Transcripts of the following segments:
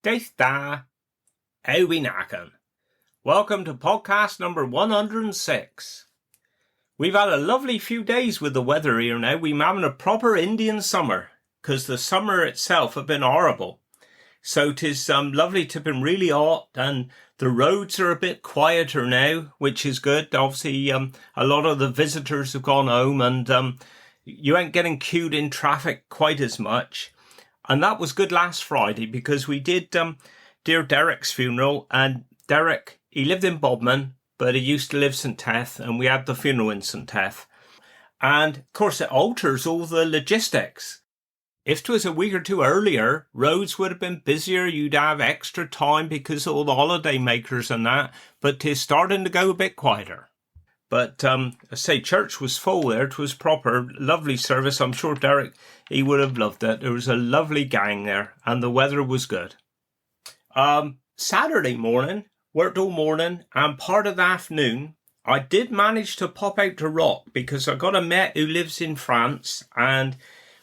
Daith da, how we knackin'? Welcome to podcast number 106. We've had a lovely few days with the weather here now. We're having a proper Indian summer, because the summer itself have been horrible. So 'tis lovely to been really hot, and the roads are a bit quieter now, which is good. Obviously, a lot of the visitors have gone home, and you ain't getting queued in traffic quite as much. And that was good last Friday, because we did dear Derek's funeral, and Derek, he lived in Bodmin, but he used to live St Teth, and we had the funeral in St Teth. And of course it alters all the logistics. If it was a week or two earlier, roads would have been busier, you'd have extra time because of all the holiday makers and that, but 'tis starting to go a bit quieter. But I say church was full there. It was proper, lovely service. I'm sure Derek, he would have loved it. There was a lovely gang there, and the weather was good. Saturday morning, worked all morning, and part of the afternoon, I did manage to pop out to Rock because I got a mate who lives in France, and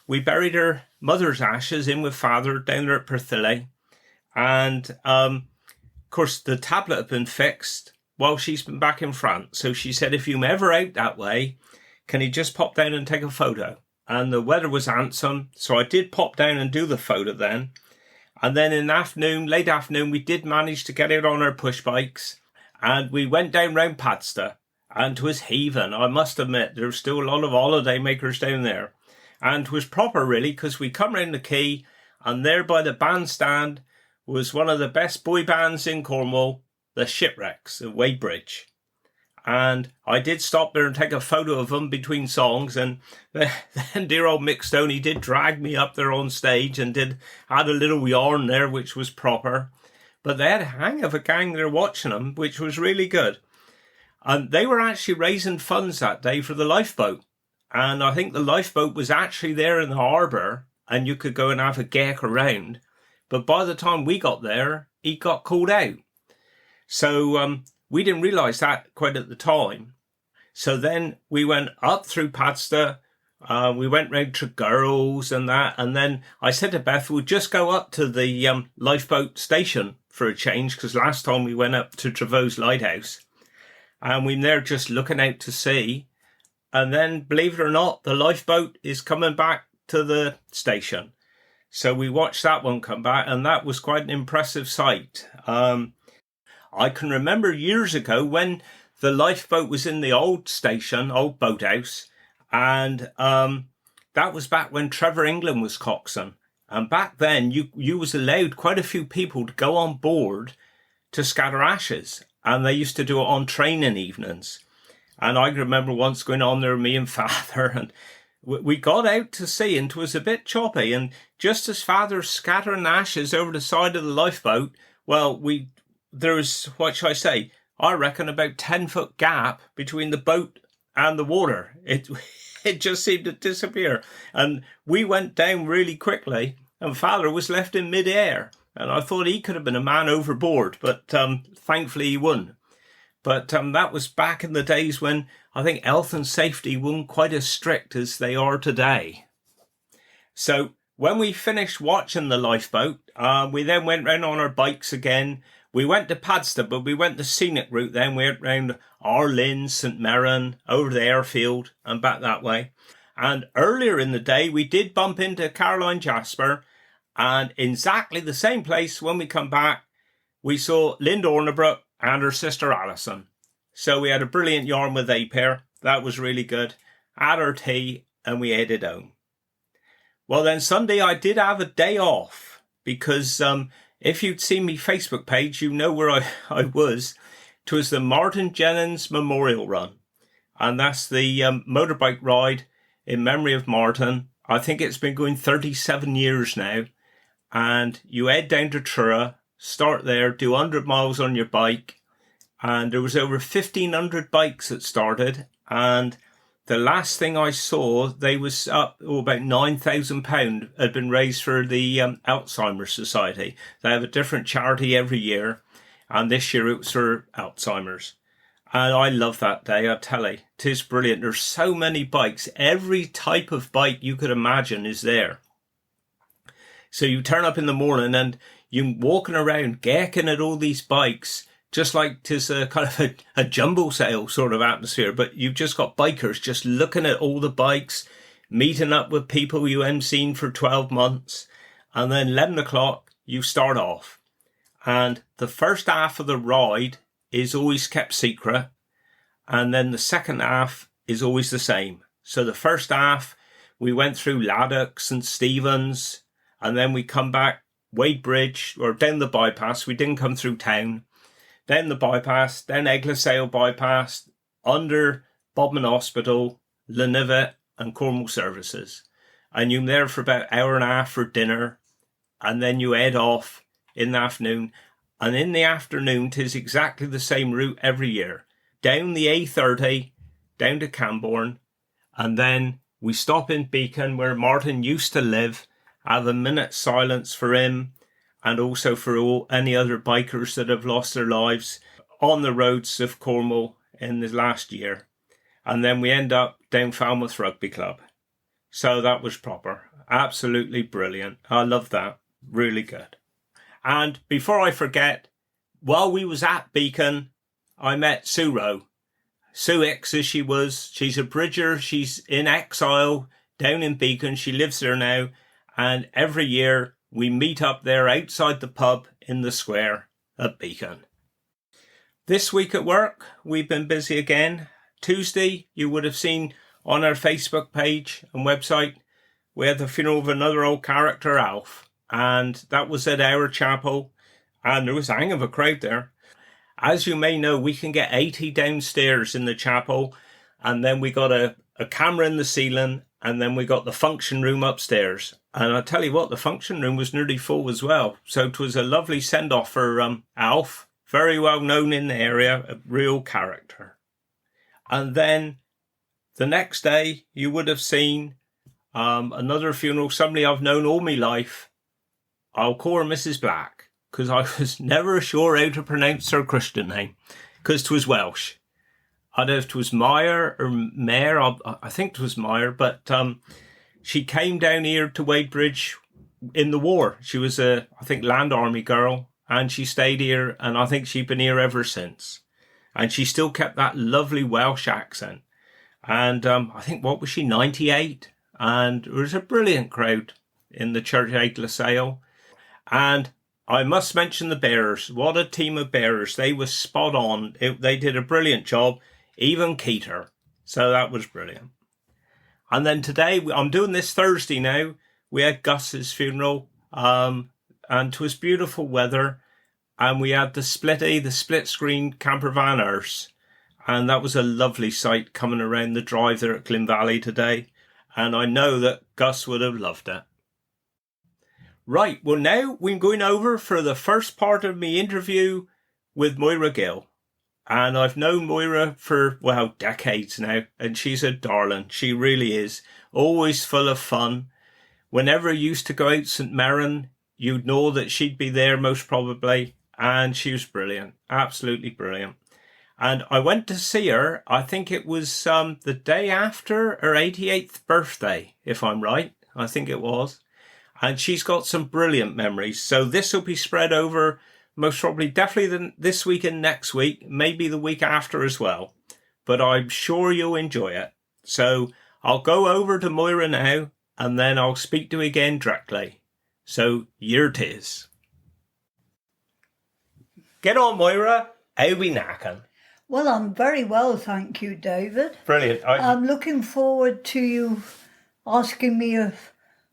we buried her mother's ashes in with father down there at Perthilly. And of course, the tablet had been fixed while she's been back in France. So she said, if you're ever out that way, can you just pop down and take a photo? And the weather was handsome, so I did pop down and do the photo then. And then in the afternoon, late afternoon, we did manage to get out on our push bikes, and we went down round Padstow, and 'twas heaving. I must admit, there was still a lot of holiday makers down there. And 'twas proper really, because we come round the quay, and there by the bandstand was one of the best boy bands in Cornwall, the Shipwrecks at Weybridge. And I did stop there and take a photo of them between songs, and then dear old Mick Stoney did drag me up there on stage and had a little yarn there, which was proper. But they had a hang of a gang there watching them, which was really good. And they were actually raising funds that day for the lifeboat. And I think the lifeboat was actually there in the harbour, and you could go and have a geck around. But by the time we got there, he got called out. So we didn't realise that quite at the time. So then we went up through Padstow. We went round to Girls and that. And then I said to Beth, we'll just go up to the lifeboat station for a change, because last time we went up to Trevose Lighthouse. And we were there just looking out to sea. And then, believe it or not, the lifeboat is coming back to the station. So we watched that one come back, and that was quite an impressive sight. I can remember years ago when the lifeboat was in the old station, old boathouse, and that was back when Trevor England was coxswain. And back then, you was allowed quite a few people to go on board to scatter ashes, and they used to do it on training evenings. And I remember once going on there, me and father, and we got out to sea, and it was a bit choppy. And just as father's scattering ashes over the side of the lifeboat, well, there was, what shall I say, I reckon about 10-foot gap between the boat and the water. It just seemed to disappear. And we went down really quickly, and father was left in mid-air. And I thought he could have been a man overboard, but thankfully he wouldn't. But that was back in the days when I think health and safety weren't quite as strict as they are today. So when we finished watching the lifeboat, we then went round on our bikes again. We went to Padstow, but we went the scenic route then. We went round Arlyn, St Mirren, over the airfield and back that way. And earlier in the day, we did bump into Caroline Jasper. And in exactly the same place when we come back, we saw Linda Ornabrook and her sister Alison. So we had a brilliant yarn with they pair. That was really good. Had our tea and we headed home. Well then Sunday I did have a day off, because if you'd seen me Facebook page, you know where I was. It was the Martin Jennings Memorial Run. And that's the motorbike ride in memory of Martin. I think it's been going 37 years now. And you head down to Truro, start there, do 100 miles on your bike. And there was over 1,500 bikes that started. And the last thing I saw, they was up, about £9,000 had been raised for the Alzheimer's Society. They have a different charity every year. And this year it was for Alzheimer's. And I love that day, I tell you. It is brilliant. There's so many bikes. Every type of bike you could imagine is there. So you turn up in the morning and you're walking around gawking at all these bikes, just like 'tis a kind of a jumble sale sort of atmosphere. But you've just got bikers just looking at all the bikes, meeting up with people you haven't seen for 12 months. And then 11 o'clock, you start off. And the first half of the ride is always kept secret. And then the second half is always the same. So the first half, we went through Laddocks and Stevens, and then we come back Wade Bridge, or down the bypass. We didn't come through town. Then the bypass, then Eglosale bypass, under Bodmin Hospital, Llanivet and Cornwall Services. And you're there for about an hour and a half for dinner, and then you head off in the afternoon. And in the afternoon, 'tis exactly the same route every year. Down the A30, down to Camborne, and then we stop in Beacon, where Martin used to live, have a minute's silence for him, and also for any other bikers that have lost their lives on the roads of Cornwall in the last year. And then we end up down Falmouth Rugby Club. So that was proper. Absolutely brilliant. I love that. Really good. And before I forget, while we was at Beacon, I met Sue Rowe. Sue X as she was. She's a bridger. She's in exile down in Beacon. She lives there now. And every year we meet up there outside the pub in the square at Beacon. This week at work, we've been busy again. Tuesday, you would have seen on our Facebook page and website, we had the funeral of another old character, Alf. And that was at our chapel. And there was a hang of a crowd there. As you may know, we can get 80 downstairs in the chapel, and then we got a camera in the ceiling, and then we got the function room upstairs. And I tell you what, the function room was nearly full as well. So it was a lovely send-off for Alf, very well known in the area, a real character. And then the next day, you would have seen another funeral, somebody I've known all my life. I'll call her Mrs. Black, because I was never sure how to pronounce her Christian name, because 'twas Welsh. I don't know if 'twas Meyer or Mare, I think 'twas Meyer, but she came down here to Wadebridge in the war. She was I think, Land Army girl, and she stayed here, and I think she's been here ever since. And she still kept that lovely Welsh accent. And I think, what was she, 98? And there was a brilliant crowd in the church at Eglosale. And I must mention the bearers. What a team of bearers. They were spot on. They did a brilliant job. Even Keter. So that was brilliant. And then today, I'm doing this Thursday now. We had Gus's funeral. And it was beautiful weather. And we had the split screen camper van hearse. And that was a lovely sight coming around the drive there at Glyn Valley today. And I know that Gus would have loved it. Right, well now we're going over for the first part of my interview with Moira Gill. And I've known Moira for, well, decades now. And she's a darling. She really is. Always full of fun. Whenever you used to go out St. Mirren, you'd know that she'd be there most probably. And she was brilliant. Absolutely brilliant. And I went to see her, I think it was the day after her 88th birthday, if I'm right. I think it was. And she's got some brilliant memories. So this will be spread over most probably definitely this week and next week, maybe the week after as well. But I'm sure you'll enjoy it. So I'll go over to Moira now, and then I'll speak to her again directly. So here it is. Get on, Moira. How be knacking? Well, I'm very well, thank you, David. Brilliant. I'm looking forward to you asking me a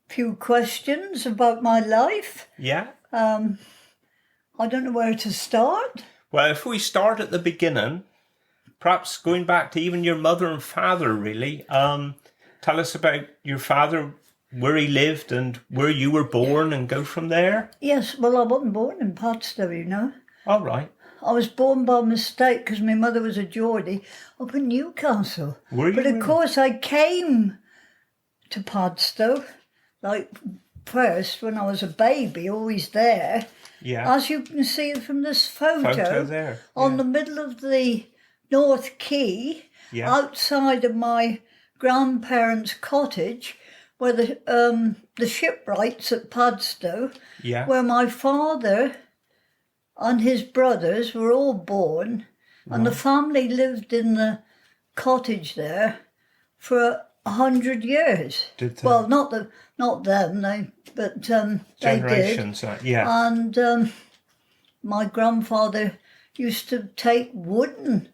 few questions about my life. Yeah. I don't know where to start. Well, if we start at the beginning, perhaps going back to even your mother and father, really. Tell us about your father, where he lived and where you were born, and go from there. Yes, well, I wasn't born in Padstow, you know. All right. I was born by mistake because my mother was a Geordie up in Newcastle. Were you? But of course I came to Padstow, like first when I was a baby, always there. Yeah. As you can see from this photo there. on the middle of the North Quay, Yeah. outside of my grandparents' cottage, where the shipwrights at Padstow, Yeah. where my father and his brothers were all born, and the family lived in the cottage there for 100 years. Did they? Well, not them, they did. Generations, yeah. And my grandfather used to take wooden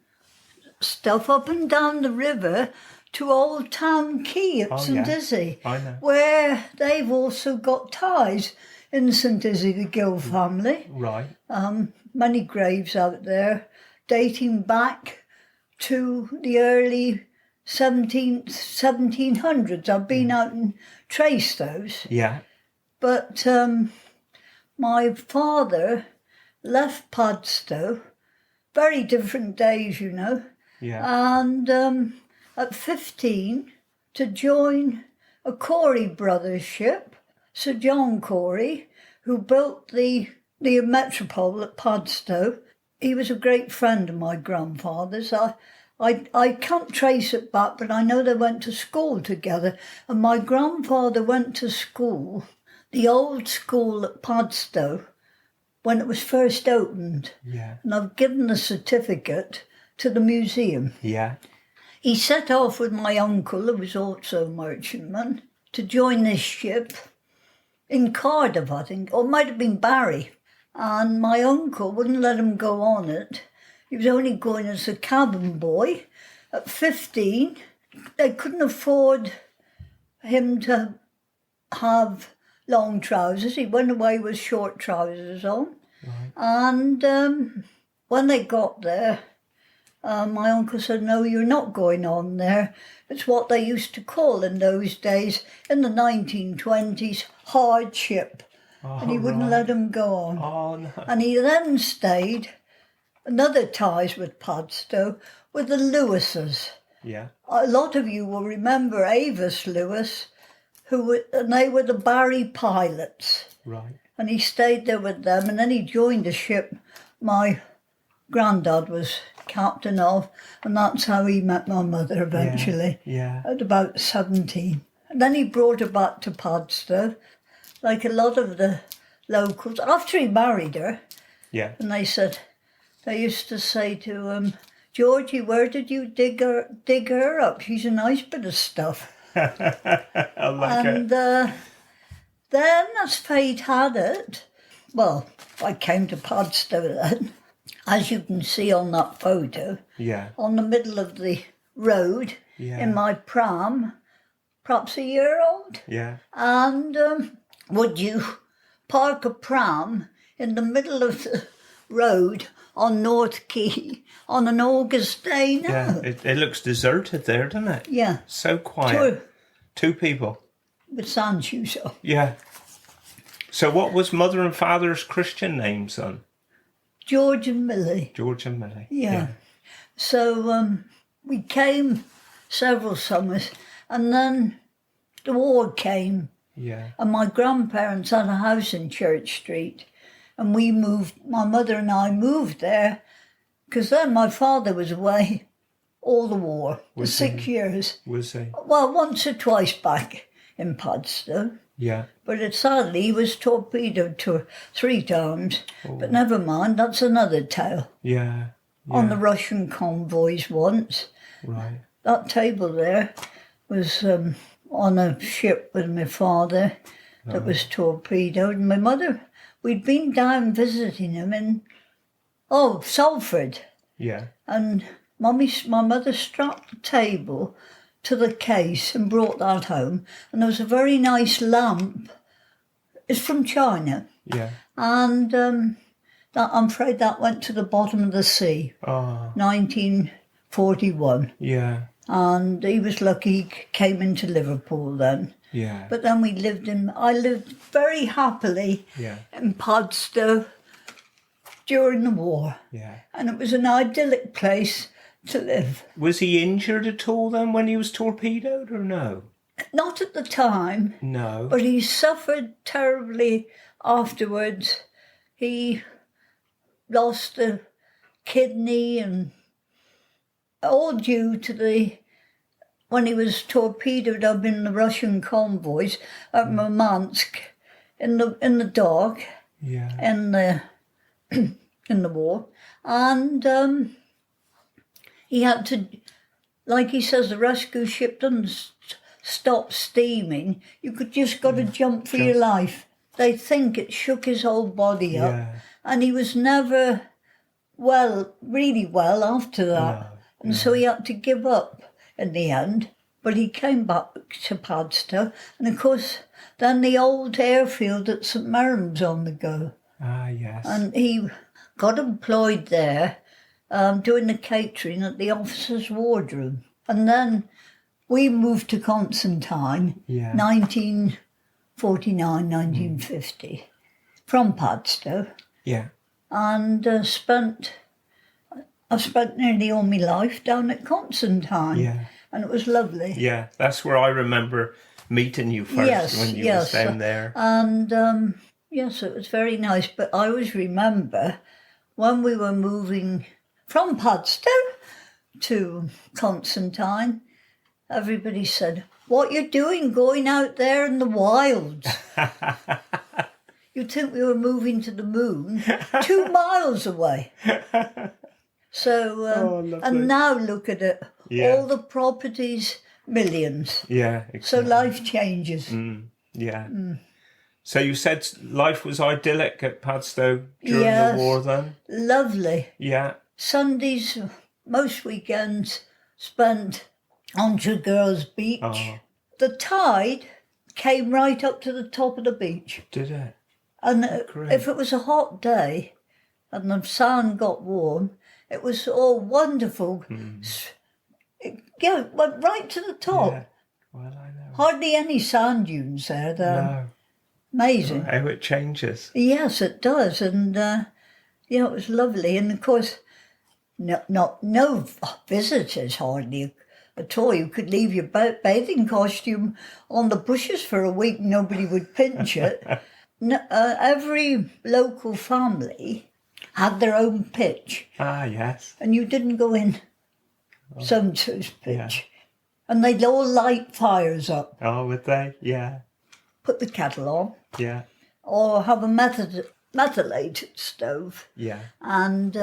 stuff up and down the river to Old Town Quay at St Izzy, I know. where they've also got ties in St Izzy, the Gill family. Right. Many graves out there dating back to the early 1700s. I've been out and traced those. Yeah. But my father left Padstow, very different days, you know. Yeah. And at 15 to join a Corey brothers ship, Sir John Corey, who built the Metropole at Padstow. He was a great friend of my grandfather's. I can't trace it back, but I know they went to school together. And my grandfather went to school, the old school at Padstow, when it was first opened. Yeah. And I've given the certificate to the museum. Yeah. He set off with my uncle, who was also a merchantman, to join this ship in Cardiff, I think, or it might have been Barry. And my uncle wouldn't let him go on it. He was only going as a cabin boy. At 15, they couldn't afford him to have long trousers. He went away with short trousers on. Right. And when they got there, my uncle said, "No, you're not going on there." It's what they used to call in those days, in the 1920s, hardship. And he wouldn't let him go on. Oh, no. And he then stayed, another ties with Padstow, with the Lewises. Yeah. A lot of you will remember Avis Lewis, and they were the Barry pilots. Right. And he stayed there with them, and then he joined a ship my granddad was captain of, and that's how he met my mother eventually, Yeah. at about 17. And then he brought her back to Padstow, like a lot of the locals, after he married her. Yeah. And they used to say to him, "Georgie, where did you dig her up? She's a nice bit of stuff." I like it. And then, as fate had it, well, I came to Padstow then, as you can see on that photo, Yeah. on the middle of the road, Yeah. in my pram, perhaps a year old. Yeah. And would you park a pram in the middle of the road on North Quay on an August day now? Yeah. It looks deserted there, doesn't it? Yeah. So quiet. Two people. With sand shoes on. Yeah. So what was mother and father's Christian names then? George and Millie. George and Millie. Yeah. So we came several summers, and then the war came, Yeah. and my grandparents had a house in Church Street, and we moved, my mother and I moved there, because then my father was away all the war, the 6 years. Was he? Well, once or twice back in Padstow. Yeah. But sadly, he was torpedoed 3 times. But never mind, that's another tale. Yeah. On the Russian convoys once. Right. That table there was on a ship with my father that was torpedoed. And my mother, we'd been down visiting him in, Salford. Yeah. And my mother strapped the table to the case and brought that home. And there was a very nice lamp. It's from China. Yeah. And I'm afraid that went to the bottom of the sea, Oh. 1941. Yeah. And he was lucky he came into Liverpool then. Yeah. But then I lived very happily Yeah. in Padstow during the war. Yeah. And it was an idyllic place to live. Was he injured at all then when he was torpedoed or no? Not at the time, No. but he suffered terribly afterwards. He lost a kidney, and all due to the when he was torpedoed up in the Russian convoys at Murmansk in the dark Yeah. in the in the war, and he had to, like he says, the rescue ship doesn't stop steaming. You could just got to jump for your life. They think it shook his whole body up, and he was never really well after that. And so he had to give up in the end. But he came back to Padstow, and of course, then the old airfield at St Mirren was on the go. Ah, yes. And he got employed there, doing the catering at the officers' wardroom. And then we moved to Constantine, 1949, 1950, from Padstow. Yeah. And I've spent nearly all my life down at Constantine. Yeah. And it was lovely. Yeah, that's where I remember meeting you first when you was down there. And yes, it was very nice. But I always remember when we were moving from Padstow to Constantine, everybody said, "What you doing going out there in the wilds?" You'd think we were moving to the moon 2 miles away. So, and now look at it. Yeah. All the properties, millions. Yeah, exactly. So life changes. Yeah. So you said life was idyllic at Padstow during the war then? Lovely. Yeah. Sundays, most weekends, spent on Girls Beach. Oh. The tide came right up to the top of the beach. Did it? And Great. if it was a hot day and the sand got warm, it was all wonderful. It went right to the top. Yeah. Well, I know. Hardly any sand dunes there, though. No. Amazing. How it changes. Yes, it does. And, it was lovely. And, of course, no visitors hardly at all. You could leave your bathing costume on the bushes for a week. Nobody would pinch it. Every local family had their own pitch. Ah, yes. And you didn't go in so-and-so's pitch. Yeah. And they'd all light fires up. Oh, would they? Yeah. Put the kettle on. Yeah. Or have a methylated stove. Yeah. And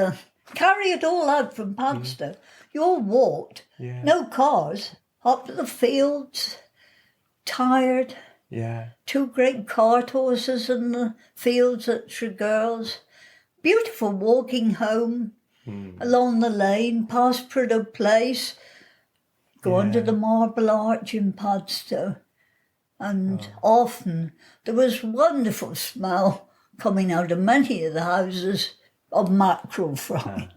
carry it all out from Padstow. You all walked. Yeah. No cars. Up to the fields. Tired. Yeah. 2 great cart horses in the fields at Tregel's. Beautiful walking home. Along the lane, past Prudhoe Place. Go under the Marble Arch in Padstow. And often there was wonderful smell coming out of many of the houses of mackerel fry.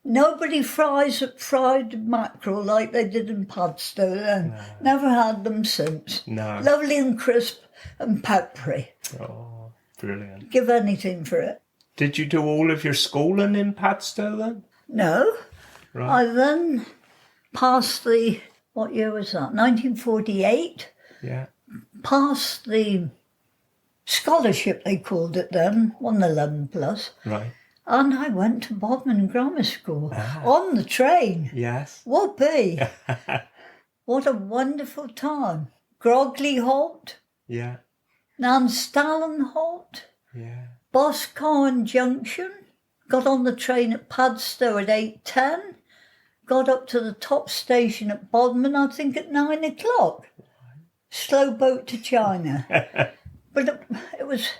Nobody fried mackerel like they did in Padstow then. No. Never had them since. No. Lovely and crisp and peppery. Oh, brilliant. Give anything for it. Did you do all of your schooling in Padstow then? No. Right. I then passed what year was that? 1948. Yeah. Passed the scholarship, they called it then, 111 plus. Right. And I went to Bodmin Grammar School on the train. Yes. Whoopee! What a wonderful time. Grogley Halt, Yeah. Nanstallen Halt, Yeah. Boscawen Junction. Got on the train at Padstow at 8:10. Got up to the top station at Bodmin, I think, at 9 o'clock. Slow boat to China. But it was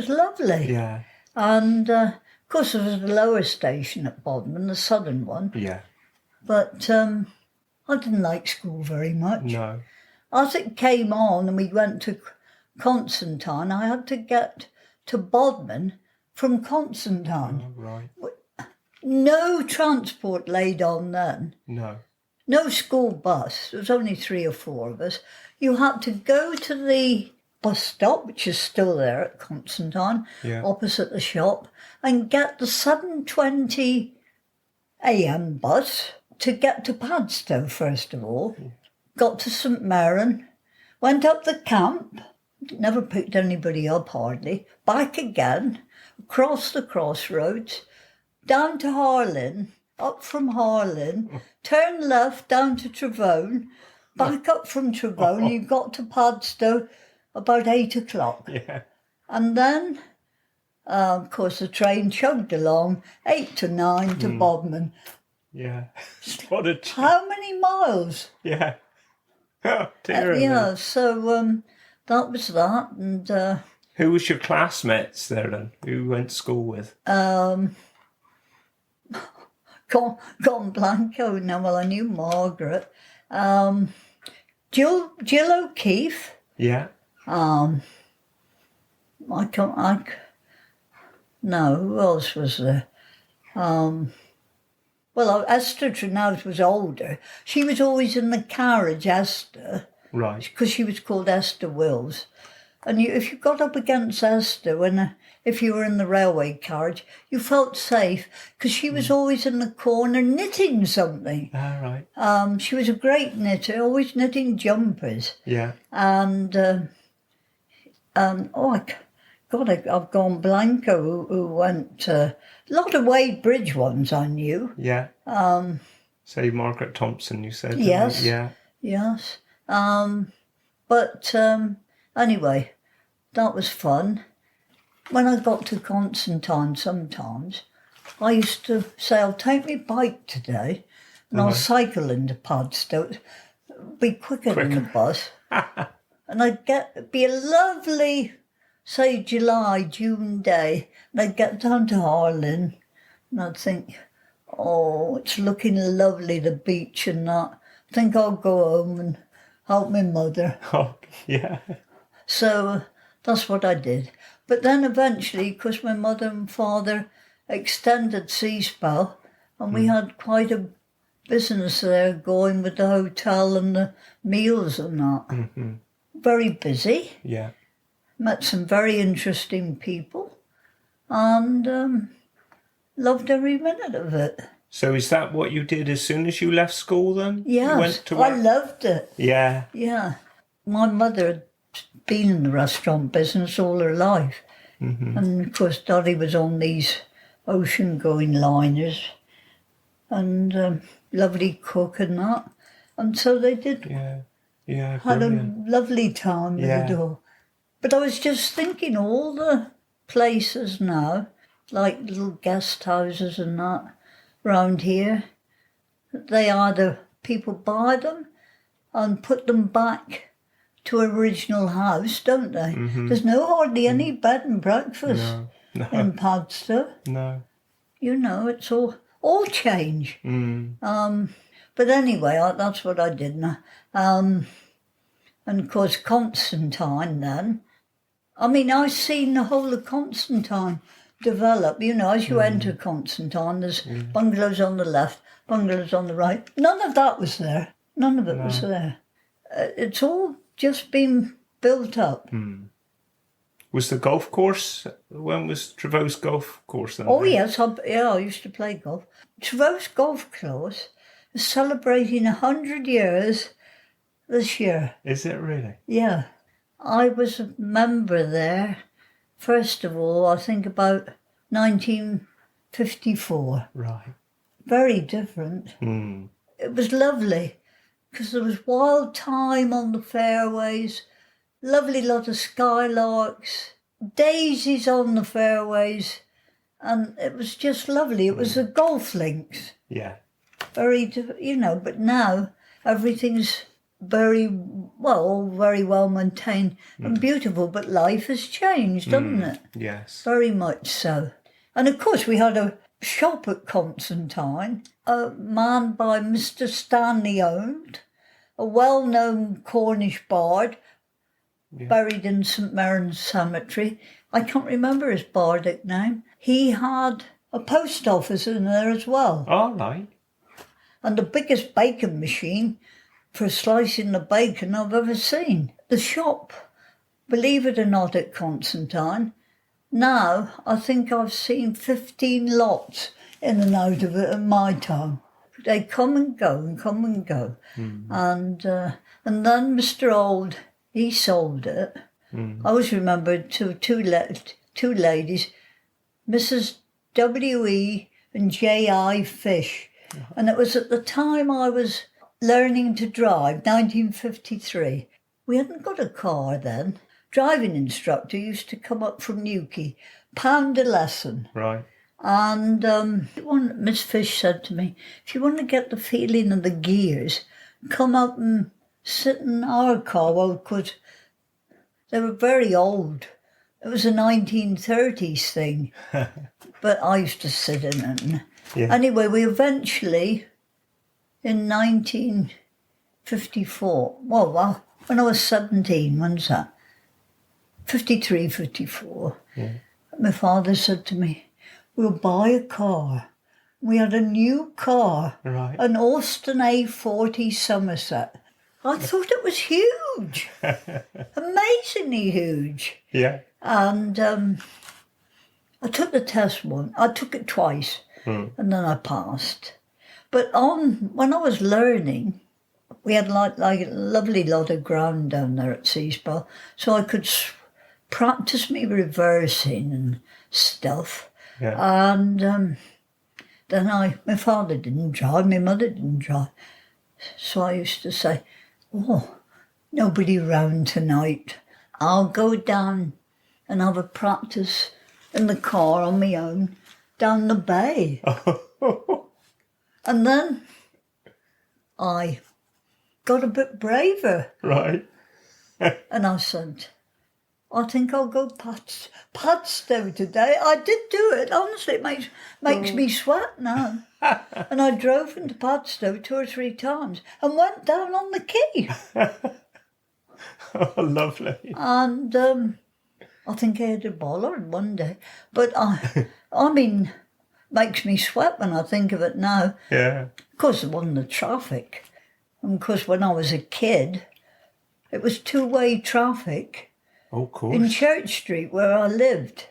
lovely. Yeah. And, of course, there was a lower station at Bodmin, the southern one. Yeah. But I didn't like school very much. No. As it came on and we went to Constantine, I had to get to Bodmin from Constantine. Oh, right. No transport laid on then. No. No school bus. There was only 3 or 4 of us. You had to go to the bus stop, which is still there at Constantine, opposite the shop, and get the 7:20 a.m. bus to get to Padstow, first of all. Got to St Mirren, went up the camp, never picked anybody up hardly, back again, across the crossroads, down to Harlyn, up from Harlyn, turn left down to Travone, back up from Tyrone. You got to Padstow about 8 o'clock. Yeah. And then, of course, the train chugged along, 8 to 9 to Bodmin. Yeah. What a... How many miles? Yeah. Oh, dear me. Yeah, so that was that. And Who was your classmates there then? Who you went to school with? gone blanco now. Well, I knew Margaret. Jill O'Keefe. Yeah. No, who else was there? Well, Esther Trinaud was older. She was always in the carriage, Esther, Right. because she was called Esther Wills. And if you got up against Esther, if you were in the railway carriage, you felt safe because she was always in the corner knitting something. All right. She was a great knitter, always knitting jumpers. Yeah. And, I've gone blanco who went... a lot of Wade Bridge ones I knew. Yeah. Say Margaret Thompson, you said. Yes. Yeah. Yes. But anyway, that was fun. When I got to Constantine sometimes, I used to say, I'll take my bike today and I'll cycle into Padstow. It'll be quicker than the bus. And it'd be a lovely, say, June day, and I'd get down to Harlyn and I'd think, oh, it's looking lovely, the beach and that. I think I'll go home and help my mother. Oh, yeah. So that's what I did. But then eventually, because my mother and father extended Seaspell, and we had quite a business there going with the hotel and the meals and that. Mm-hmm. Very busy. Yeah. Met some very interesting people and loved every minute of it. So is that what you did as soon as you left school then? Yes, You went to I work? loved it. Yeah. Yeah. My mother had been in the restaurant business all her life. Mm-hmm. And of course, Daddy was on these ocean-going liners and lovely cook and that. And so they did. Yeah. Yeah. Had Brilliant. a lovely time with it all. But I was just thinking all the places now, like little guest houses and that, round here, they either people buy them and put them back to original house, don't they? Mm-hmm. There's hardly any bed and breakfast No. in Padstow. No. You know, it's all change. Mm. But anyway, that's what I did now. And of course, Constantine then. I mean, I've seen the whole of Constantine develop. You know, as you enter Constantine, there's bungalows on the left, bungalows on the right. None of that was there. None of it was there. It's all just been built up. Was the golf course, when was Trevose Golf Course then? Oh, yes, I used to play golf. Trevose Golf Course is celebrating 100 years this year. Is it really? Yeah. I was a member there, first of all, I think about 1954. Right. Very different. It was lovely because there was wild thyme on the fairways, lovely lot of skylarks, daisies on the fairways, and it was just lovely. It was the golf links. Yeah. Very, but now everything's very well maintained and beautiful, but life has changed, hasn't it? Yes. Very much so. And of course we had a shop at Constantine, manned by Mr. Stanley Owned, a well-known Cornish bard, buried in St. Mary's Cemetery. I can't remember his bardic name. He had a post office in there as well. All right. And the biggest bacon machine for slicing the bacon I've ever seen. The shop, believe it or not, at Constantine, now I think I've seen 15 lots in and out of it at my time. They come and go and come and go. And then Mr. Old, he sold it. I always remember two ladies, Mrs. W.E. and J.I. Fish. And it was at the time I was learning to drive, 1953. We hadn't got a car then. Driving instructor used to come up from Newquay, £1 a lesson. Right. And Miss Fish said to me, if you want to get the feeling of the gears, come up and sit in our car. Well, because they were very old. It was a 1930s thing. But I used to sit in it. And anyway, we eventually, in 1954, well, when I was 17, when's that? 53, 54. Yeah. My father said to me, we'll buy a car. We had a new car, right. An Austin A40 Somerset. I thought it was huge, amazingly huge. Yeah. And I took the test once. I took it twice, and then I passed. But when I was learning, we had like a lovely lot of ground down there at Seaspell, so I could practice me reversing and stuff. Yeah. And then my father didn't drive, my mother didn't drive. So I used to say, nobody round tonight. I'll go down and have a practice in the car on my own down the bay. And then I got a bit braver. Right. And I said, I think I'll go Padstow today. I did do it. Honestly, it makes me sweat now. And I drove into Padstow 2 or 3 times and went down on the quay. Oh, lovely. And I think I had a bollard one day. But makes me sweat when I think of it now. Yeah. Of course, it wasn't the traffic. And of course, when I was a kid, it was 2-way traffic. Oh, of course. In Church Street, where I lived,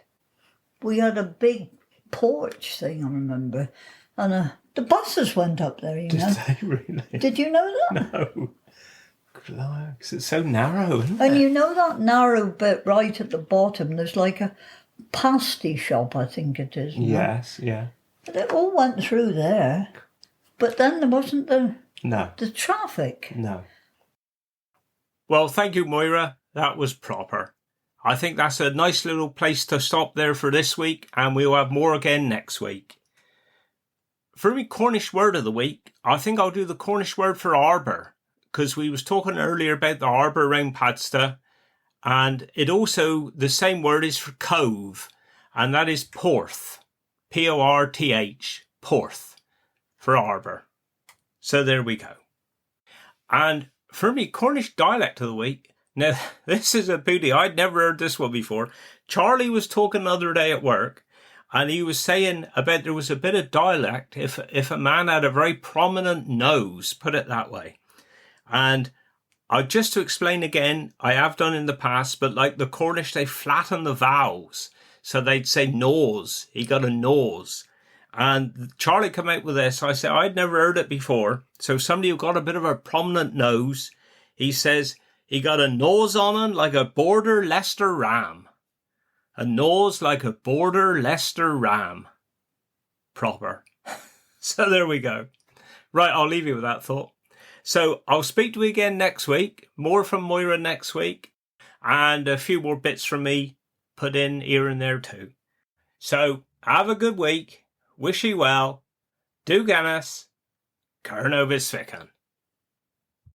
we had a big porch thing, I remember. And the buses went up there, you know. Did they really? Did you know that? No. Because it's so narrow, isn't it? And you know that narrow bit right at the bottom, there's like a pasty shop, I think it is. Yes, yeah. But it all went through there. But then there wasn't the traffic. No. Well, thank you, Moira. That was proper. I think that's a nice little place to stop there for this week, and we'll have more again next week. For me Cornish word of the week, I think I'll do the Cornish word for arbour, because we was talking earlier about the arbour around Padstow, and it also, the same word is for cove, and that is porth. Porth. Porth. For arbour. So there we go. And for me Cornish dialect of the week, now, this is a beauty. I'd never heard this one before. Charlie was talking the other day at work, and he was saying about there was a bit of dialect if a man had a very prominent nose, put it that way. And just to explain again, I have done in the past, but like the Cornish, they flatten the vowels. So they'd say nose. He got a nose. And Charlie came out with this. I said, I'd never heard it before. So somebody who got a bit of a prominent nose, he says, he got a nose on him like a border Leicester ram. A nose like a border Leicester ram. Proper. So there we go. Right, I'll leave you with that thought. So I'll speak to you again next week. More from Moira next week. And a few more bits from me put in here and there too. So have a good week. Wish you well. Do Ganas. Carnovis Fican.